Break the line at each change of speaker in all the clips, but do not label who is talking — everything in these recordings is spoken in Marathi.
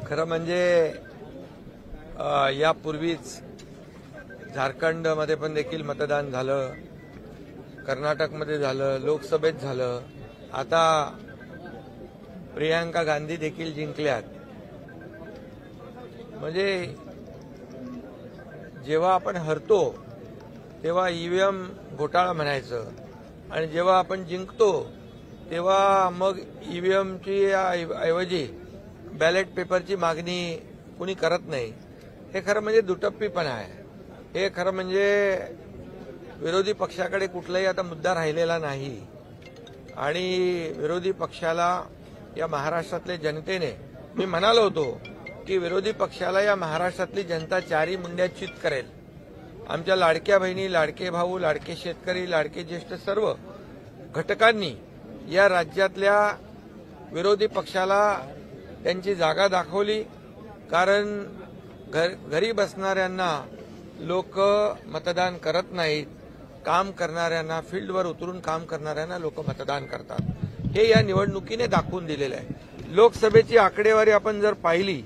खरं म्हणजे यापूर्वीच झारखंडमध्ये पण देखील मतदान झालं, कर्नाटकमध्ये झालं, लोकसभेत झालं, आता प्रियांका गांधी देखील जिंकल्यात. म्हणजे जेव्हा आपण हरतो तेव्हा ईव्हीएम घोटाळा म्हणायचं आणि जेव्हा आपण जिंकतो तेव्हा मग ईव्हीएमची ऐवजी बॅलेट पेपरची मागणी कुणी करत नाही. हे खरं म्हणजे दुटप्पीपणा आहे. हे खरं म्हणजे विरोधी पक्षाकडे कुठलाही आता मुद्दा राहिलेला नाही आणि विरोधी पक्षाला या महाराष्ट्रातल्या जनतेने, मी म्हणालो होतो की विरोधी पक्षाला या महाराष्ट्रातली जनता चारी मुंड्यात चित करेल. आमच्या लाडक्या बहिणी, लाडके भाऊ, लाडके शेतकरी, लाडके ज्येष्ठ सर्व घटकांनी या राज्यातल्या विरोधी पक्षाला त्यांची जागा दाखवली. कारण घरी बसणाऱ्यांना लोक मतदान करत नाहीत, काम करणाऱ्यांना, फील्डवर उतरून काम करणाऱ्यांना लोक मतदान करतात. हे या निवडणुकीने दाखवून दिलेलं आहे. लोकसभेची आकडेवारी आपण जर पाहिली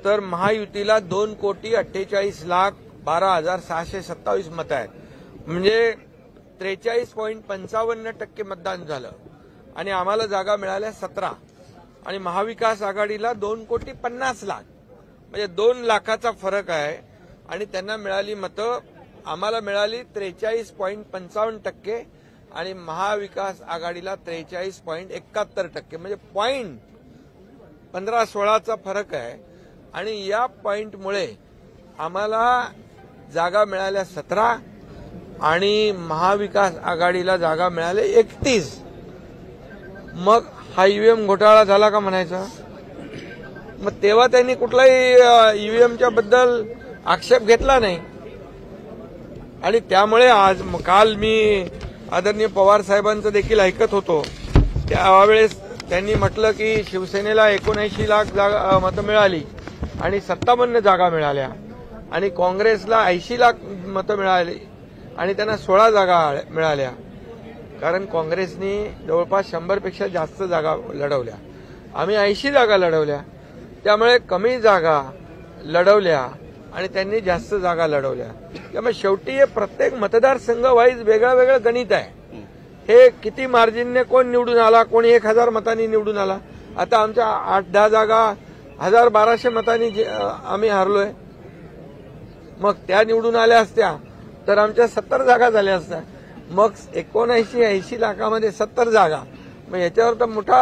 तर महायुतीला 2,48,12,627 मतं आहेत. म्हणजे 43.55% मतदान झालं आणि आम्हाला जागा मिळाल्या 17 आणि महाविकास आघाडीला 2,50,00,000 म्हणजे 2 लाखाचा फरक आहे आणि त्यांना मिळाली मतं. आम्हाला मिळाली 43.55% आणि महाविकास आघाडीला 43.71%, म्हणजे 15-16चा फरक आहे. आणि या पॉइंटमुळे आम्हाला जागा मिळाल्या 17 आणि महाविकास आघाडीला जागा मिळाल्या 31. मग हा ईव्हीएम घोटाळा झाला का म्हणायचा? मग तेव्हा त्यांनी कुठलाही ईव्हीएमच्या बद्दल आक्षेप घेतला नाही. आणि त्यामुळे आज काल मी आदरणीय पवार साहेबांचं देखील ऐकत होतो. त्यावेळेस त्यांनी म्हटलं की शिवसेनेला 79 लाख मतं मिळाली आणि 57 जागा मिळाल्या आणि काँग्रेसला 80 लाख मतं मिळाली आणि त्यांना 16 जागा मिळाल्या. कारण काँग्रेसनी जवळपास 100पेक्षा जास्त जागा लढवल्या, आम्ही 80 जागा लढवल्या. त्यामुळे कमी जागा लढवल्या आणि त्यांनी जास्त जागा लढवल्या. त्यामुळे शेवटी हे प्रत्येक मतदारसंघ वाईज वेगळं वेगळं गणित आहे. हे किती मार्जिनने कोण निवडून आला, कोणी 1000 मतांनी निवडून आला. आता आमच्या 8-10 जागा 1200 मतांनी आम्ही हारलोय. मग त्या निवडून आल्या असत्या तर आमच्या 70 जागा झाल्या असत्या. मग 79-80 लाखामध्ये 70 जागा, मग याच्यावर तर मोठा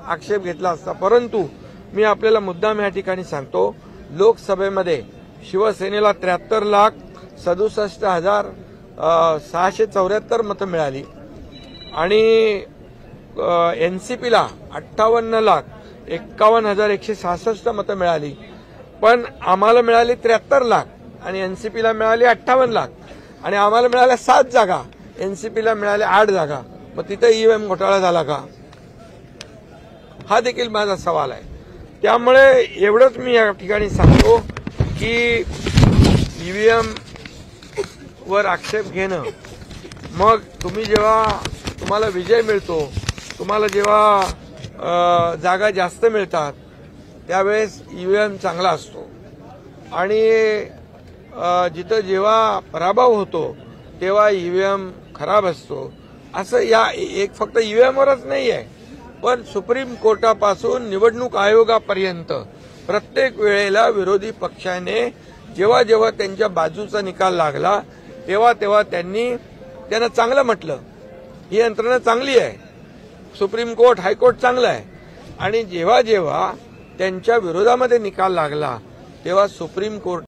आक्षेप घेतला असता. परंतु मी आपल्याला मुद्दाम या ठिकाणी सांगतो, लोकसभेमध्ये शिवसेनेला 73,67,674 मतं मिळाली आणि एनसीपीला 58,51,166 मतं मिळाली. पण आम्हाला मिळाली 73 लाख आणि एनसीपीला मिळाली 58 लाख आणि आम्हाला मिळाल्या 7 जागा, एनसीपीला मिळाल्या 8 जागा. मग तिथे ईव्हीएम घोटाळा झाला का? हा देखील माझा सवाल आहे. त्यामुळे एवढंच मी या ठिकाणी सांगतो की ईव्हीएम वर आक्षेप घेणं, मग तुम्हाला विजय मिळतो, तुम्हाला जेव्हा जागा जास्त मिळतात त्यावेळेस ईव्हीएम चांगला असतो आणि जिथं जेव्हा पराभव होतो तेव्हा ईव्हीएम खराब असतो. असं एक फक्त ईव्हीएमवरच नाही आहे, पण सुप्रीम कोर्टापासून निवडणूक आयोगापर्यंत प्रत्येक वेळेला विरोधी पक्षाने जेव्हा जेव्हा त्यांच्या बाजूचा निकाल लागला तेव्हा तेव्हा त्यांना चांगलं म्हटलं. ही यंत्रणा चांगली आहे, सुप्रीम कोर्ट, हायकोर्ट चांगलं आहे. आणि जेव्हा जेव्हा त्यांच्या विरोधामध्ये निकाल लागला तेव्हा सुप्रीम कोर्ट